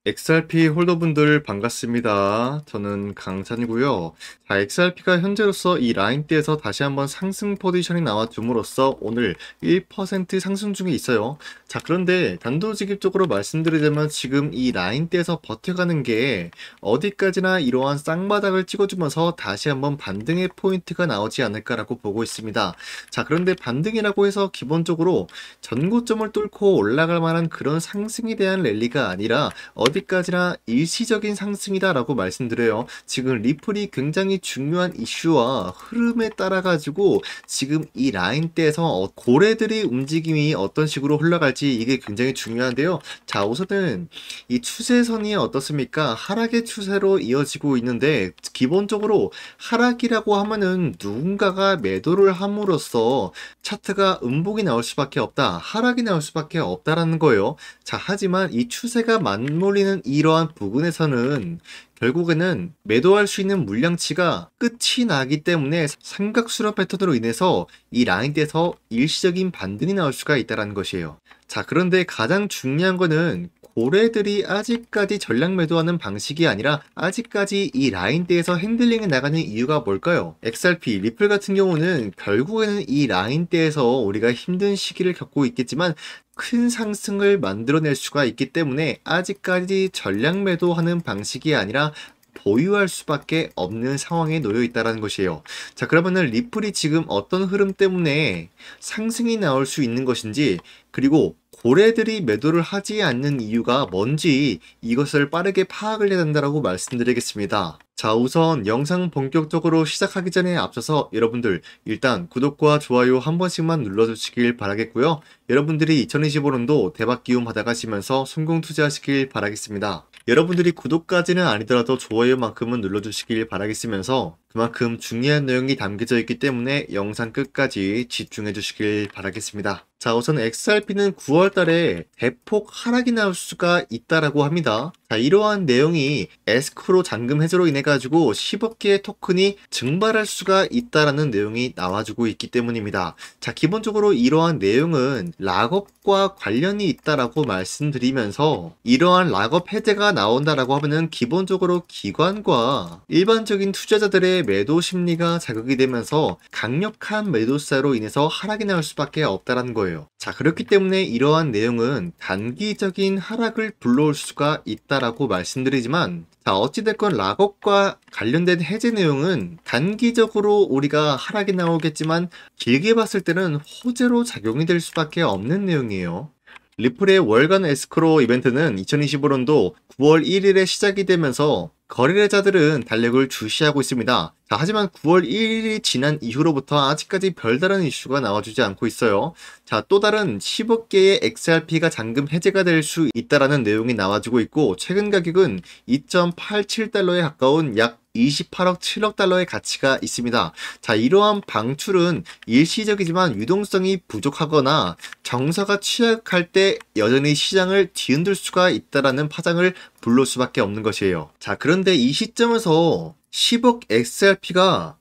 XRP 홀더분들 반갑습니다. 저는 강찬이고요. 자, XRP가 현재로서 이 라인대에서 다시 한번 상승 포지션이 나와줌으로써 오늘 1% 상승 중에 있어요. 자, 그런데 단도직입적으로 말씀드리자면 지금 이 라인대에서 버텨가는 게 어디까지나 이러한 쌍바닥을 찍어주면서 다시 한번 반등의 포인트가 나오지 않을까라고 보고 있습니다. 자, 그런데 반등이라고 해서 기본적으로 전고점을 뚫고 올라갈 만한 그런 상승에 대한 랠리가 아니라 어디까지나 일시적인 상승이다라고 말씀드려요. 지금 리플이 굉장히 중요한 이슈와 흐름에 따라 가지고 지금 이 라인대에서 고래들의 움직임이 어떤 식으로 흘러갈지 이게 굉장히 중요한데요. 자, 우선은 이 추세선이 어떻습니까? 하락의 추세로 이어지고 있는데 기본적으로 하락이라고 하면은 누군가가 매도를 함으로써 차트가 음봉이 나올 수밖에 없다. 하락이 나올 수밖에 없다라는 거예요. 자, 하지만 이 추세가 맞물리는 이러한 부분에서는 결국에는 매도할 수 있는 물량치가 끝이 나기 때문에 삼각수렴 패턴으로 인해서 이 라인대에서 일시적인 반등이 나올 수가 있다는 것이에요. 자, 그런데 가장 중요한 거는 고래들이 아직까지 전략 매도하는 방식이 아니라 아직까지 이 라인대에서 핸들링에 나가는 이유가 뭘까요? XRP, 리플 같은 경우는 결국에는 이 라인대에서 우리가 힘든 시기를 겪고 있겠지만 큰 상승을 만들어낼 수가 있기 때문에 아직까지 전략 매도하는 방식이 아니라 보유할 수밖에 없는 상황에 놓여 있다는 것이에요. 자, 그러면은 리플이 지금 어떤 흐름 때문에 상승이 나올 수 있는 것인지, 그리고 고래들이 매도를 하지 않는 이유가 뭔지 이것을 빠르게 파악을 해야 된다고 말씀드리겠습니다. 자, 우선 영상 본격적으로 시작하기 전에 앞서서 여러분들 일단 구독과 좋아요 한 번씩만 눌러주시길 바라겠고요. 여러분들이 2025년도 대박 기운 받아가시면서 성공 투자하시길 바라겠습니다. 여러분들이 구독까지는 아니더라도 좋아요만큼은 눌러주시길 바라겠으면서 그만큼 중요한 내용이 담겨져 있기 때문에 영상 끝까지 집중해 주시길 바라겠습니다. 자, 우선 XRP는 9월 달에 대폭 하락이 나올 수가 있다라고 합니다. 자, 이러한 내용이 에스크로 잔금 해제로 인해 가지고 10억 개의 토큰이 증발할 수가 있다라는 내용이 나와주고 있기 때문입니다. 자, 기본적으로 이러한 내용은 락업과 관련이 있다라고 말씀드리면서 이러한 락업 해제가 나온다라고 하면은 기본적으로 기관과 일반적인 투자자들의 매도 심리가 자극이 되면서 강력한 매도세로 인해서 하락이 나올 수밖에 없다라는 거예요. 자, 그렇기 때문에 이러한 내용은 단기적인 하락을 불러올 수가 있다라고 말씀드리지만, 자, 어찌됐건 락업과 관련된 해제 내용은 단기적으로 우리가 하락이 나오겠지만 길게 봤을 때는 호재로 작용이 될 수밖에 없는 내용이에요. 리플의 월간 에스크로 이벤트는 2025년도 9월 1일에 시작이 되면서 거래자들은 달력을 주시하고 있습니다. 자, 하지만 9월 1일이 지난 이후로부터 아직까지 별다른 이슈가 나와주지 않고 있어요. 자, 또 다른 10억 개의 XRP가 잔금 해제가 될 수 있다라는 내용이 나와주고 있고, 최근 가격은 2.87달러에 가까운 약 28억 7억 달러의 가치가 있습니다. 자, 이러한 방출은 일시적이지만 유동성이 부족하거나 정서가 취약할 때 여전히 시장을 뒤흔들 수가 있다라는 파장을 불러올 수밖에 없는 것이에요. 자, 그런데 이 시점에서 10억 XRP가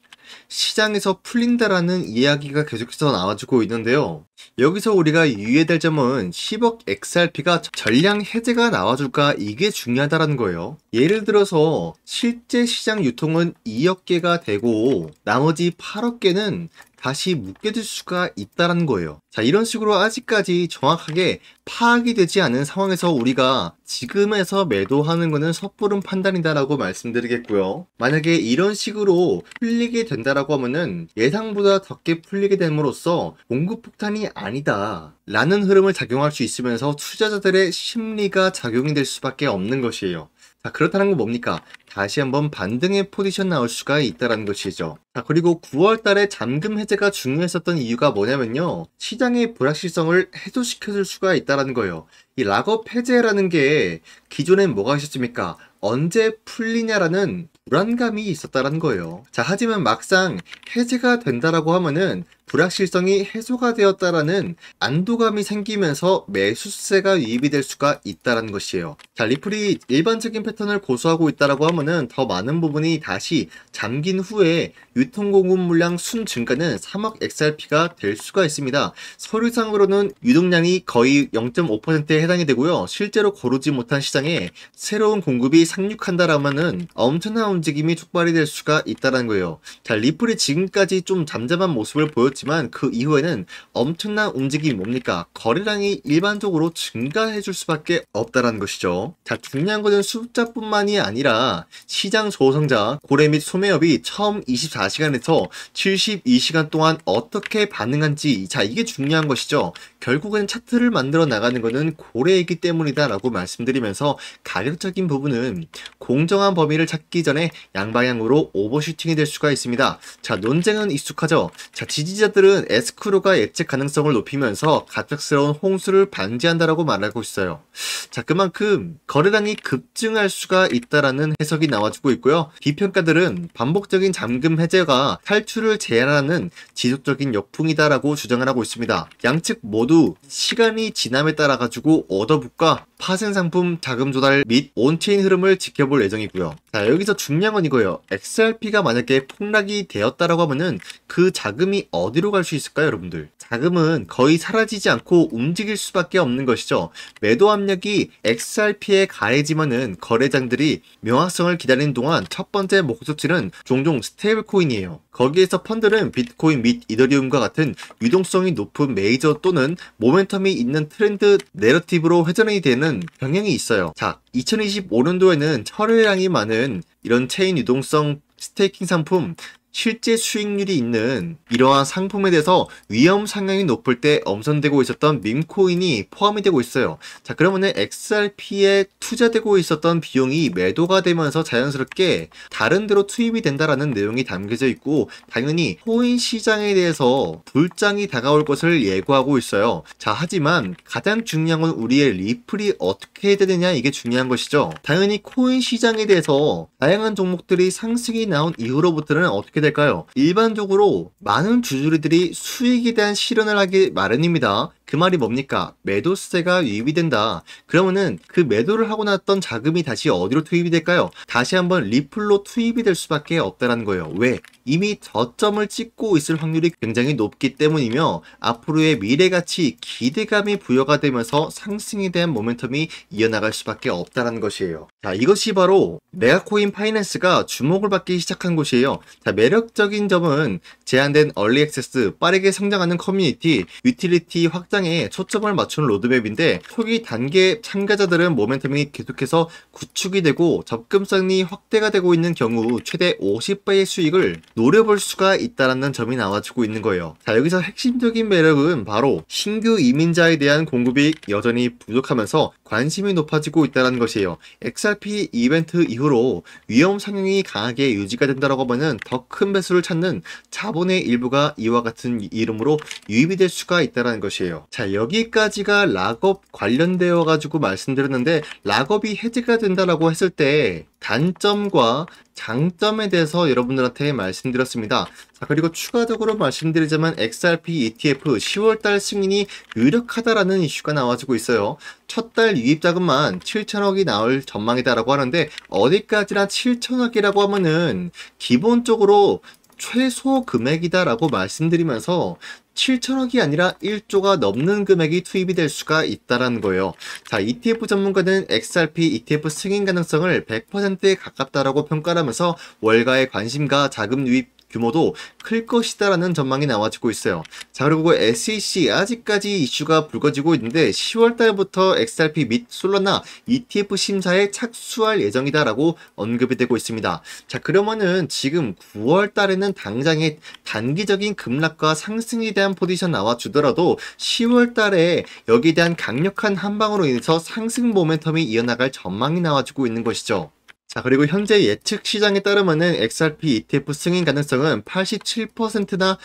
시장에서 풀린다라는 이야기가 계속해서 나와주고 있는데요. 여기서 우리가 유의해야 될 점은 10억 XRP가 전량 해제가 나와줄까, 이게 중요하다라는 거예요. 예를 들어서 실제 시장 유통은 2억 개가 되고 나머지 8억 개는 다시 묶여질 수가 있다는 거예요. 자, 이런 식으로 아직까지 정확하게 파악이 되지 않은 상황에서 우리가 지금에서 매도하는 것은 섣부른 판단이다라고 말씀드리겠고요. 만약에 이런 식으로 풀리게 된다라고 하면은 예상보다 적게 풀리게 됨으로써 공급 폭탄이 아니다 라는 흐름을 작용할 수 있으면서 투자자들의 심리가 작용이 될 수밖에 없는 것이에요. 자, 그렇다는 건 뭡니까? 다시 한번 반등의 포지션 나올 수가 있다는 것이죠. 자, 그리고 9월 달에 잔금 해제가 중요했었던 이유가 뭐냐면요, 시장의 불확실성을 해소시켜줄 수가 있다는 거예요. 이 락업 해제라는 게 기존엔 뭐가 있었습니까? 언제 풀리냐라는 불안감이 있었다는 거예요. 자, 하지만 막상 해제가 된다라고 하면은 불확실성이 해소가 되었다라는 안도감이 생기면서 매수세가 유입이 될 수가 있다는 것이에요. 자, 리플이 일반적인 패턴을 고수하고 있다라고 하면은 더 많은 부분이 다시 잠긴 후에 유통 공급 물량 순 증가는 3억 XRP가 될 수가 있습니다. 서류상으로는 유동량이 거의 0.5%에 해당이 되고요. 실제로 고르지 못한 시장에 새로운 공급이 상륙한다라면은 엄청난 움직임이 촉발이 될 수가 있다는 거예요. 자, 리플이 지금까지 좀 잠잠한 모습을 보였지만 그 이후에는 엄청난 움직임이 뭡니까? 거래량이 일반적으로 증가해 줄 수밖에 없다라는 것이죠. 자, 중요한 것은 숫자뿐만이 아니라 시장 조성자, 고래 및 소매업이 처음 24시간에서 72시간 동안 어떻게 반응한지, 자, 이게 중요한 것이죠. 결국은 차트를 만들어 나가는 것은 고래이기 때문이다 라고 말씀드리면서 가격적인 부분은 공정한 범위를 찾기 전에 양방향으로 오버슈팅이 될 수가 있습니다. 자, 논쟁은 익숙하죠. 자, 지지자들은 에스크로가 예측 가능성을 높이면서 갑작스러운 홍수를 방지한다라고 말하고 있어요. 자, 그만큼 거래량이 급증할 수가 있다라는 해석이 나와주고 있고요. 비평가들은 반복적인 잠금 해제가 탈출을 제한하는 지속적인 역풍이다라고 주장을 하고 있습니다. 양측 모두 시간이 지남에 따라 가지고 오더북과 파생 상품 자금 조달 및 온체인 흐름을 지켜볼 예정이고요. 자, 여기서 중요한 건 이거예요. XRP가 만약에 폭락이 되었다라고 하면은 그 자금이 어디로 갈 수 있을까요, 여러분들? 자금은 거의 사라지지 않고 움직일 수밖에 없는 것이죠. 매도 압력이 XRP에 가해지면은 거래장들이 명확성을 기다리는 동안 첫 번째 목적지는 종종 스테이블 코인이에요. 거기에서 펀드는 비트코인 및 이더리움과 같은 유동성이 높은 메이저 또는 모멘텀이 있는 트렌드 내러티브로 회전이 되는 경향이 있어요. 자, 2025년도에는 철회량이 많은 이런 체인 유동성 스테이킹 상품, 실제 수익률이 있는 이러한 상품에 대해서 위험 상향이 높을 때 엄선되고 있었던 밈코인이 포함이 되고 있어요. 자, 그러면은 XRP에 투자되고 있었던 비용이 매도가 되면서 자연스럽게 다른 데로 투입이 된다라는 내용이 담겨져 있고, 당연히 코인 시장에 대해서 불장이 다가올 것을 예고하고 있어요. 자, 하지만 가장 중요한 건 우리의 리플이 어떻게 되느냐, 이게 중요한 것이죠. 당연히 코인 시장에 대해서 다양한 종목들이 상승이 나온 이후로부터는 어떻게 될까요? 일반적으로 많은 주주들이 수익에 대한 실현을 하기 마련입니다. 그 말이 뭡니까? 매도세가 유입이 된다. 그러면은 그 매도를 하고 났던 자금이 다시 어디로 투입이 될까요? 다시 한번 리플로 투입이 될 수밖에 없다는 거예요. 왜? 이미 저점을 찍고 있을 확률이 굉장히 높기 때문이며 앞으로의 미래가치 기대감이 부여가 되면서 상승에 대한 모멘텀이 이어나갈 수밖에 없다는 것이에요. 자, 이것이 바로 메가코인 파이낸스가 주목을 받기 시작한 곳이에요. 자, 매력적인 점은 제한된 얼리 액세스, 빠르게 성장하는 커뮤니티, 유틸리티 확장에 초점을 맞춘 로드맵인데, 초기 단계 참가자들은 모멘텀이 계속해서 구축이 되고 접근성이 확대가 되고 있는 경우 최대 50배의 수익을 노려볼 수가 있다는 점이 나와주고 있는 거예요. 자, 여기서 핵심적인 매력은 바로 신규 이민자에 대한 공급이 여전히 부족하면서 관심이 높아지고 있다는 것이에요. XRP 이벤트 이후로 위험 상향이 강하게 유지가 된다고 하면은 더 큰 배수를 찾는 자본의 일부가 이와 같은 이름으로 유입이 될 수가 있다는 것이에요. 자, 여기까지가 락업 관련되어 가지고 말씀드렸는데, 락업이 해제가 된다라고 했을 때 단점과 장점에 대해서 여러분들한테 말씀드렸습니다. 자, 그리고 추가적으로 말씀드리자면 XRP ETF 10월달 승인이 유력하다라는 이슈가 나와주고 있어요. 첫 달 유입 자금만 7천억이 나올 전망이다라고 하는데, 어디까지나 7천억이라고 하면은 기본적으로 최소 금액이다라고 말씀드리면서 7천억이 아니라 1조가 넘는 금액이 투입이 될 수가 있다는 거예요. 자, ETF 전문가는 XRP ETF 승인 가능성을 100%에 가깝다라고 평가를 하면서 월가의 관심과 자금 유입 규모도 클 것이다라는 전망이 나와지고 있어요. 자, 그리고 SEC 아직까지 이슈가 불거지고 있는데 10월 달부터 XRP 및 솔라나 ETF 심사에 착수할 예정이다라고 언급이 되고 있습니다. 자, 그러면은 지금 9월 달에는 당장의 단기적인 급락과 상승에 대한 포지션 나와주더라도 10월 달에 여기에 대한 강력한 한방으로 인해서 상승 모멘텀이 이어나갈 전망이 나와주고 있는 것이죠. 자, 그리고 현재 예측 시장에 따르면은 XRP ETF 승인 가능성은 87%나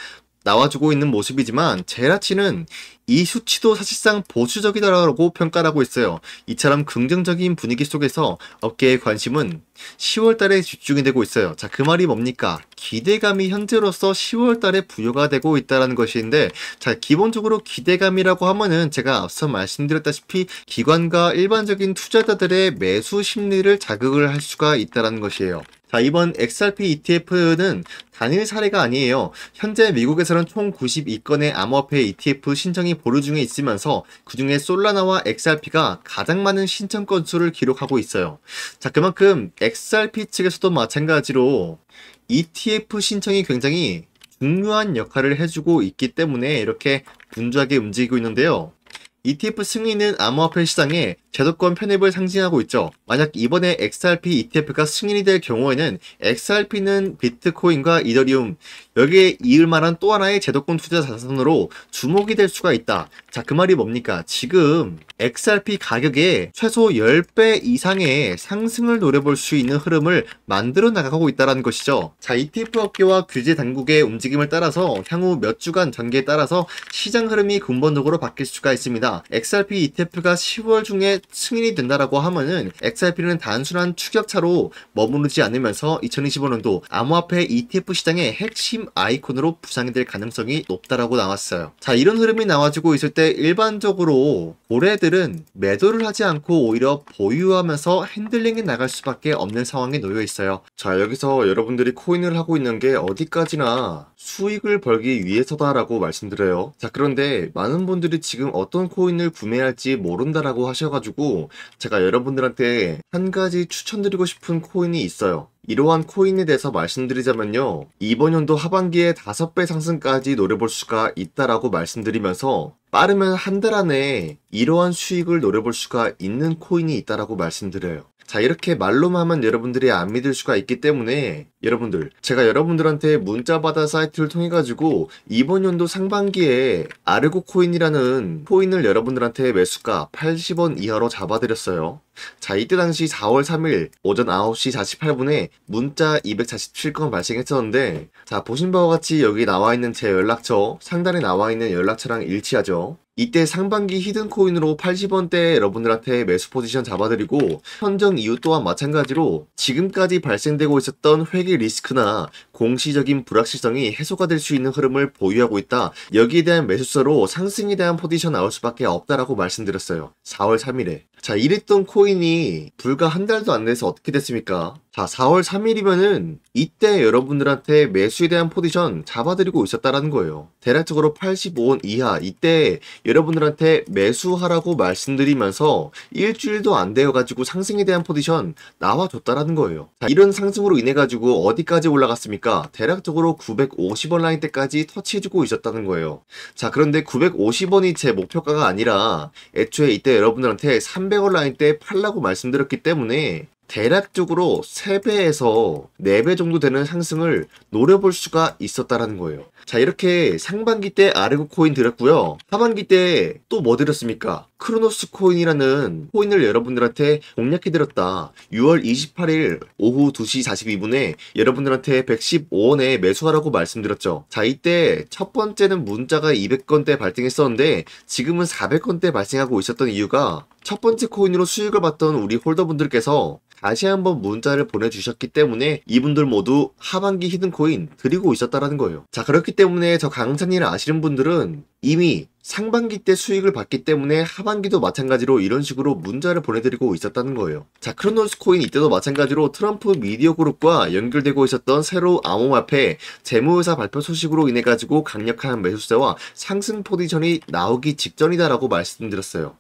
나와주고 있는 모습이지만 제라치는 이 수치도 사실상 보수적이다라고 평가를 하고 있어요. 이처럼 긍정적인 분위기 속에서 업계의 관심은 10월 달에 집중이 되고 있어요. 자, 그 말이 뭡니까? 기대감이 현재로서 10월 달에 부여가 되고 있다는 것인데, 자, 기본적으로 기대감이라고 하면은 제가 앞서 말씀드렸다시피 기관과 일반적인 투자자들의 매수 심리를 자극을 할 수가 있다는 것이에요. 자, 이번 XRP ETF는 단일 사례가 아니에요. 현재 미국에서는 총 92건의 암호화폐 ETF 신청이 보류 중에 있으면서 그중에 솔라나와 XRP가 가장 많은 신청 건수를 기록하고 있어요. 자, 그만큼 XRP 측에서도 마찬가지로 ETF 신청이 굉장히 중요한 역할을 해주고 있기 때문에 이렇게 분주하게 움직이고 있는데요. ETF 승인은 암호화폐 시장에 제도권 편입을 상징하고 있죠. 만약 이번에 XRP ETF가 승인이 될 경우에는 XRP는 비트코인과 이더리움, 여기에 이을 만한 또 하나의 제도권 투자 자산으로 주목이 될 수가 있다. 자, 그 말이 뭡니까? 지금 XRP 가격에 최소 10배 이상의 상승을 노려볼 수 있는 흐름을 만들어 나가고 있다는 것이죠. 자, ETF 업계와 규제 당국의 움직임을 따라서 향후 몇 주간 전개에 따라서 시장 흐름이 근본적으로 바뀔 수가 있습니다. XRP ETF가 10월 중에 승인이 된다라고 하면은 XRP는 단순한 추격차로 머무르지 않으면서 2025년도 암호화폐 ETF 시장의 핵심 아이콘으로 부상이 될 가능성이 높다라고 나왔어요. 자, 이런 흐름이 나와주고 있을 때 일반적으로 고래들은 매도를 하지 않고 오히려 보유하면서 핸들링에 나갈 수밖에 없는 상황에 놓여 있어요. 자, 여기서 여러분들이 코인을 하고 있는 게 어디까지나 수익을 벌기 위해서다라고 말씀드려요. 자, 그런데 많은 분들이 지금 어떤 코인을 구매할지 모른다라고 하셔가지고 제가 여러분들한테 한 가지 추천드리고 싶은 코인이 있어요. 이러한 코인에 대해서 말씀드리자면요, 이번 연도 하반기에 5배 상승까지 노려볼 수가 있다라고 말씀드리면서 빠르면 한 달 안에 이러한 수익을 노려볼 수가 있는 코인이 있다라고 말씀드려요. 자, 이렇게 말로만 하면 여러분들이 안 믿을 수가 있기 때문에 여러분들, 제가 여러분들한테 문자받아 사이트를 통해 가지고 이번 연도 상반기에 아르고 코인이라는 코인을 여러분들한테 매수가 80원 이하로 잡아드렸어요. 자, 이때 당시 4월 3일 오전 9시 48분에 문자 247건 발생했었는데, 자, 보신 바와 같이 여기 나와 있는 제 연락처, 상단에 나와 있는 연락처랑 일치하죠. 이때 상반기 히든코인으로 80원대에 여러분들한테 매수 포지션 잡아드리고, 선정 이후 또한 마찬가지로 지금까지 발생되고 있었던 회계 리스크나 공시적인 불확실성이 해소가 될 수 있는 흐름을 보유하고 있다. 여기에 대한 매수서로 상승에 대한 포지션 나올 수밖에 없다라고 말씀드렸어요. 4월 3일에. 자, 이랬던 코인이 불과 한 달도 안 돼서 어떻게 됐습니까? 자, 4월 3일이면은 이때 여러분들한테 매수에 대한 포지션 잡아드리고 있었다라는 거예요. 대략적으로 85원 이하, 이때 여러분들한테 매수하라고 말씀드리면서 일주일도 안 되어가지고 상승에 대한 포지션 나와줬다라는 거예요. 자, 이런 상승으로 인해가지고 어디까지 올라갔습니까? 대략적으로 950원 라인대까지 터치해주고 있었다는 거예요. 자, 그런데 950원이 제 목표가가 아니라 애초에 이때 여러분들한테 300원 라인대 팔라고 말씀드렸기 때문에 대략적으로 3배에서 4배 정도 되는 상승을 노려볼 수가 있었다라는 거예요. 자, 이렇게 상반기 때 아르고 코인 드렸고요. 하반기 때 또 뭐 드렸습니까? 크로노스 코인이라는 코인을 여러분들한테 공략해드렸다. 6월 28일 오후 2시 42분에 여러분들한테 115원에 매수하라고 말씀드렸죠. 자, 이때 첫 번째는 문자가 200건대 발생했었는데 지금은 400건대 발생하고 있었던 이유가 첫 번째 코인으로 수익을 봤던 우리 홀더분들께서 다시 한번 문자를 보내주셨기 때문에 이분들 모두 하반기 히든코인 드리고 있었다라는 거예요. 자, 그렇기 때문에 저 강산이를 아시는 분들은 이미 상반기 때 수익을 봤기 때문에 하반기도 마찬가지로 이런 식으로 문자를 보내드리고 있었다는 거예요. 자, 크로노스 코인 이때도 마찬가지로 트럼프 미디어 그룹과 연결되고 있었던 새로 암호화폐 재무회사 발표 소식으로 인해 가지고 강력한 매수세와 상승 포지션이 나오기 직전이다라고 말씀드렸어요.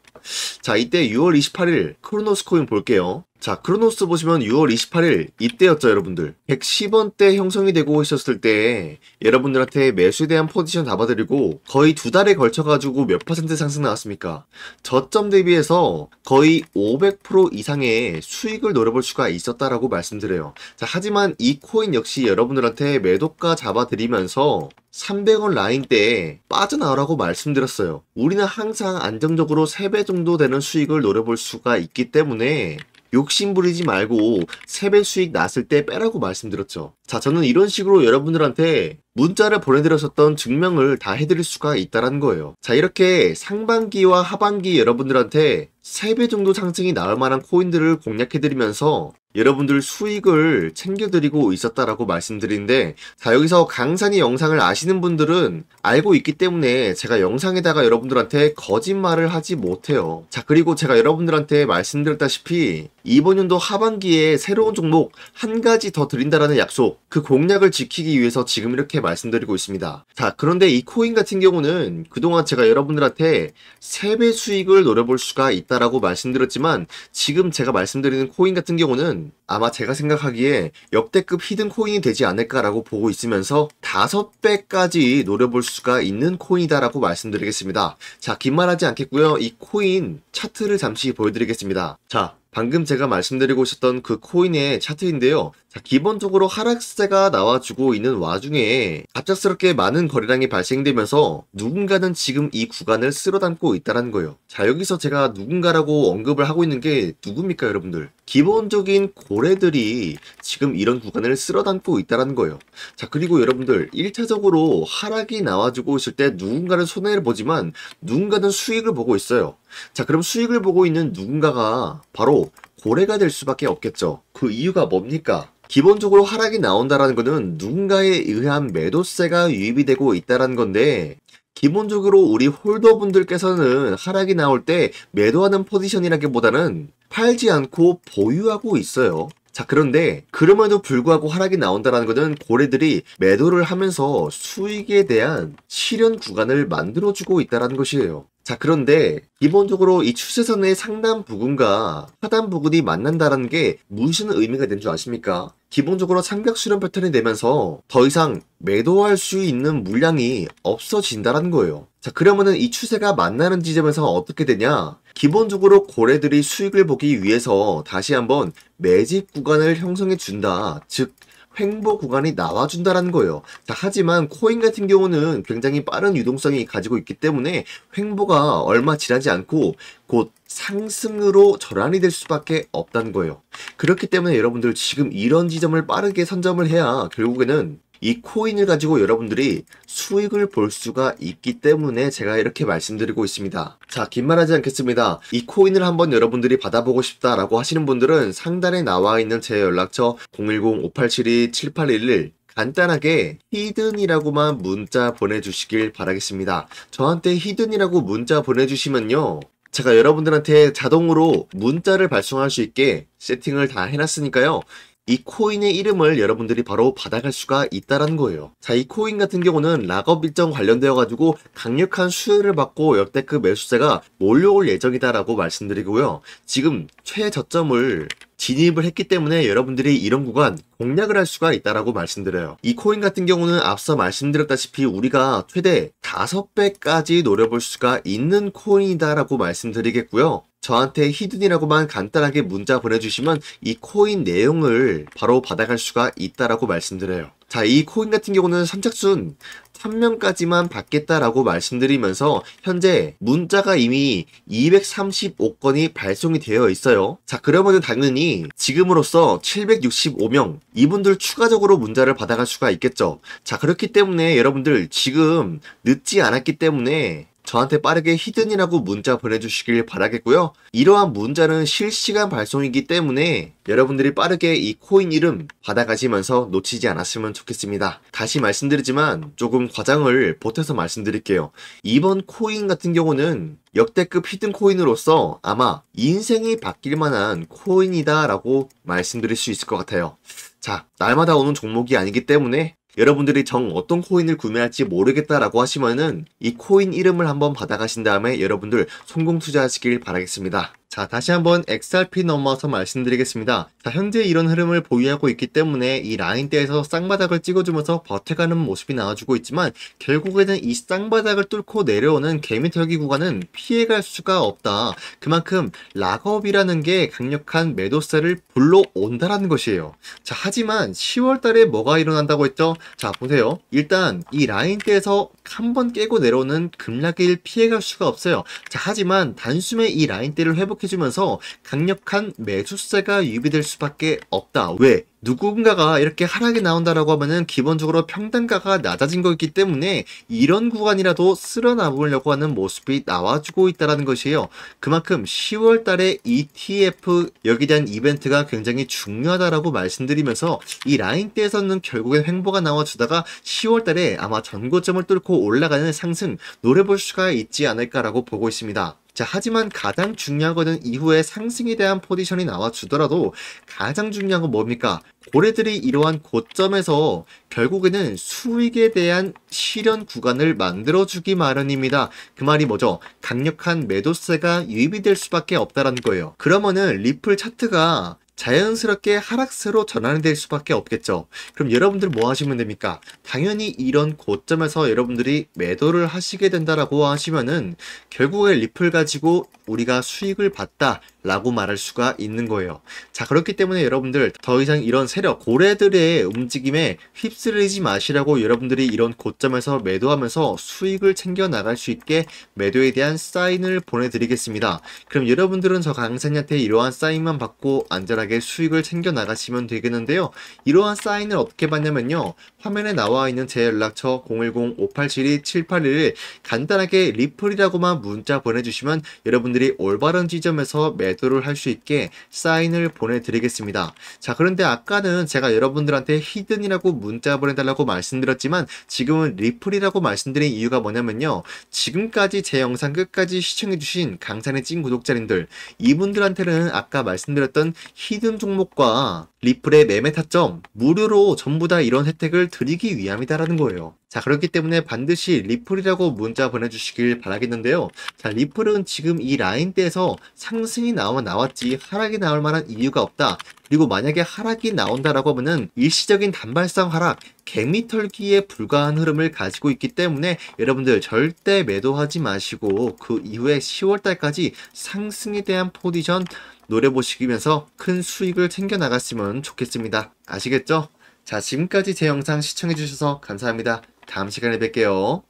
자, 이때 6월 28일 크로노스 코인 볼게요. 자, 크로노스 보시면 6월 28일 이때였죠, 여러분들. 110원대 형성이 되고 있었을 때 여러분들한테 매수에 대한 포지션 잡아드리고 거의 2달에 걸쳐가지고 몇 퍼센트 상승 나왔습니까? 저점 대비해서 거의 500% 이상의 수익을 노려볼 수가 있었다라고 말씀드려요. 자, 하지만 이 코인 역시 여러분들한테 매도가 잡아드리면서 300원 라인대에 빠져나오라고 말씀드렸어요. 우리는 항상 안정적으로 3배 정도 되는 수익을 노려볼 수가 있기 때문에 욕심 부리지 말고 세배 수익 났을 때 빼라고 말씀드렸죠. 자, 저는 이런 식으로 여러분들한테 문자를 보내드렸었던 증명을 다 해드릴 수가 있다는 거예요. 자, 이렇게 상반기와 하반기 여러분들한테 3배 정도 상승이 나올 만한 코인들을 공략해드리면서 여러분들 수익을 챙겨드리고 있었다라고 말씀드리는데, 자, 여기서 강산이 영상을 아시는 분들은 알고 있기 때문에 제가 영상에다가 여러분들한테 거짓말을 하지 못해요. 자, 그리고 제가 여러분들한테 말씀드렸다시피 이번 연도 하반기에 새로운 종목 한 가지 더 드린다라는 약속, 그 공약을 지키기 위해서 지금 이렇게 말씀드리고 있습니다. 자, 그런데 이 코인 같은 경우는 그동안 제가 여러분들한테 3배 수익을 노려볼 수가 있다라고 말씀드렸지만, 지금 제가 말씀드리는 코인 같은 경우는 아마 제가 생각하기에 역대급 히든 코인이 되지 않을까라고 보고 있으면서 5배까지 노려볼 수가 있는 코인이다라고 말씀드리겠습니다. 자, 긴 말하지 않겠고요. 이 코인 차트를 잠시 보여드리겠습니다. 자, 방금 제가 말씀드리고 있었던 그 코인의 차트인데요. 자, 기본적으로 하락세가 나와주고 있는 와중에 갑작스럽게 많은 거래량이 발생되면서 누군가는 지금 이 구간을 쓸어담고 있다는 거예요. 자, 여기서 제가 누군가라고 언급을 하고 있는 게 누굽니까, 여러분들? 기본적인 고래들이 지금 이런 구간을 쓸어담고 있다는 거예요. 자, 그리고 여러분들 1차적으로 하락이 나와주고 있을 때 누군가는 손해를 보지만 누군가는 수익을 보고 있어요. 자, 그럼 수익을 보고 있는 누군가가 바로 고래가 될 수밖에 없겠죠. 그 이유가 뭡니까? 기본적으로 하락이 나온다라는 것은 누군가에 의한 매도세가 유입이 되고 있다는 건데, 기본적으로 우리 홀더분들께서는 하락이 나올 때 매도하는 포지션이라기보다는 팔지 않고 보유하고 있어요. 자, 그런데 그럼에도 불구하고 하락이 나온다는 것은 고래들이 매도를 하면서 수익에 대한 실현 구간을 만들어주고 있다는 것이에요. 자, 그런데 기본적으로 이 추세선의 상단 부분과 하단 부분이 만난다는 게 무슨 의미가 되는 줄 아십니까? 기본적으로 삼각 수렴 패턴이 되면서 더 이상 매도할 수 있는 물량이 없어진다는 거예요. 자, 그러면은 이 추세가 만나는 지점에서 어떻게 되냐? 기본적으로 고래들이 수익을 보기 위해서 다시 한번 매집 구간을 형성해 준다. 즉, 횡보 구간이 나와준다라는 거예요. 자, 하지만 코인 같은 경우는 굉장히 빠른 유동성이 가지고 있기 때문에 횡보가 얼마 지나지 않고 곧 상승으로 전환이 될 수밖에 없다는 거예요. 그렇기 때문에 여러분들 지금 이런 지점을 빠르게 선점을 해야 결국에는 이 코인을 가지고 여러분들이 수익을 볼 수가 있기 때문에 제가 이렇게 말씀드리고 있습니다. 자, 긴 말하지 않겠습니다. 이 코인을 한번 여러분들이 받아보고 싶다라고 하시는 분들은 상단에 나와 있는 제 연락처 010-5872-7811 간단하게 히든이라고만 문자 보내주시길 바라겠습니다. 저한테 히든이라고 문자 보내주시면요, 제가 여러분들한테 자동으로 문자를 발송할 수 있게 세팅을 다 해놨으니까요, 이 코인의 이름을 여러분들이 바로 받아갈 수가 있다는 거예요. 자, 이 코인 같은 경우는 락업 일정 관련되어 가지고 강력한 수혜를 받고 역대급 매수세가 몰려올 예정이다라고 말씀드리고요. 지금 최저점을 진입을 했기 때문에 여러분들이 이런 구간 공략을 할 수가 있다라고 말씀드려요. 이 코인 같은 경우는 앞서 말씀드렸다시피 우리가 최대 5배까지 노려볼 수가 있는 코인이다라고 말씀드리겠고요. 저한테 히든이라고만 간단하게 문자 보내주시면 이 코인 내용을 바로 받아갈 수가 있다라고 말씀드려요. 자, 이 코인 같은 경우는 선착순 1000명까지만 받겠다라고 말씀드리면서 현재 문자가 이미 235건이 발송이 되어 있어요. 자, 그러면은 당연히 지금으로서 765명 이분들 추가적으로 문자를 받아갈 수가 있겠죠. 자, 그렇기 때문에 여러분들 지금 늦지 않았기 때문에 저한테 빠르게 히든이라고 문자 보내주시길 바라겠고요. 이러한 문자는 실시간 발송이기 때문에 여러분들이 빠르게 이 코인 이름 받아가시면서 놓치지 않았으면 좋겠습니다. 다시 말씀드리지만 조금 과장을 보태서 말씀드릴게요. 이번 코인 같은 경우는 역대급 히든 코인으로서 아마 인생이 바뀔 만한 코인이다 라고 말씀드릴 수 있을 것 같아요. 자, 날마다 오는 종목이 아니기 때문에 여러분들이 어떤 코인을 구매할지 모르겠다라고 하시면은 이 코인 이름을 한번 받아가신 다음에 여러분들 성공 투자하시길 바라겠습니다. 자, 다시 한번 XRP 넘어와서 말씀드리겠습니다. 자, 현재 이런 흐름을 보유하고 있기 때문에 이 라인대에서 쌍바닥을 찍어주면서 버텨가는 모습이 나와주고 있지만 결국에는 이 쌍바닥을 뚫고 내려오는 개미털기 구간은 피해갈 수가 없다. 그만큼 락업이라는 게 강력한 매도세를 불러온다라는 것이에요. 자, 하지만 10월달에 뭐가 일어난다고 했죠? 자, 보세요. 일단 이 라인대에서 한번 깨고 내려오는 급락일 피해갈 수가 없어요. 자, 하지만 단숨에 이 라인대를 회복해 회복해주면서 강력한 매수세가 유입될 수밖에 없다. 왜? 누군가가 이렇게 하락이 나온다라고 하면은 기본적으로 평단가가 낮아진 거기 때문에 이런 구간이라도 쓸어남으려고 하는 모습이 나와주고 있다는 것이에요. 그만큼 10월 달에 ETF 여기에 대한 이벤트가 굉장히 중요하다라고 말씀드리면서 이 라인대에서는 결국엔 횡보가 나와주다가 10월 달에 아마 전고점을 뚫고 올라가는 상승 노려볼 수가 있지 않을까라고 보고 있습니다. 자, 하지만 가장 중요한 거는 이후에 상승에 대한 포지션이 나와주더라도 가장 중요한 건 뭡니까? 고래들이 이러한 고점에서 결국에는 수익에 대한 실현 구간을 만들어주기 마련입니다. 그 말이 뭐죠? 강력한 매도세가 유입이 될 수밖에 없다는 거예요. 그러면은 리플 차트가 자연스럽게 하락세로 전환이 될 수밖에 없겠죠. 그럼 여러분들 뭐 하시면 됩니까? 당연히 이런 고점에서 여러분들이 매도를 하시게 된다라고 하시면은 결국에 리플 가지고 우리가 수익을 봤다 라고 말할 수가 있는 거예요. 자, 그렇기 때문에 여러분들 더 이상 이런 세력, 고래들의 움직임에 휩쓸리지 마시라고 여러분들이 이런 고점에서 매도하면서 수익을 챙겨 나갈 수 있게 매도에 대한 사인을 보내드리겠습니다. 그럼 여러분들은 저 강사님한테 이러한 사인만 받고 안전하게 수익을 챙겨 나가시면 되겠는데요. 이러한 사인을 어떻게 받냐면요. 화면에 나와 있는 제 연락처 010-5872-7811 간단하게 리플이라고만 문자 보내주시면 여러분들이 올바른 지점에서 매도를 할 수 있게 사인을 보내드리겠습니다. 자, 그런데 아까는 제가 여러분들한테 히든이라고 문자 보내달라고 말씀드렸지만 지금은 리플이라고 말씀드린 이유가 뭐냐면요. 지금까지 제 영상 끝까지 시청해주신 강산의 찐 구독자님들, 이분들한테는 아까 말씀드렸던 히든 종목과 리플의 매매 타점 무료로 전부 다 이런 혜택을 드리기 위함이다라는 거예요. 자, 그렇기 때문에 반드시 리플이라고 문자 보내주시길 바라겠는데요. 자, 리플은 지금 이 라인대에서 상승이 나왔지 하락이 나올 만한 이유가 없다. 그리고 만약에 하락이 나온다라고 하면은 일시적인 단발성 하락, 개미털기에 불과한 흐름을 가지고 있기 때문에 여러분들 절대 매도하지 마시고 그 이후에 10월달까지 상승에 대한 포지션 노려보시면서 큰 수익을 챙겨 나갔으면 좋겠습니다. 아시겠죠? 자, 지금까지 제 영상 시청해주셔서 감사합니다. 다음 시간에 뵐게요.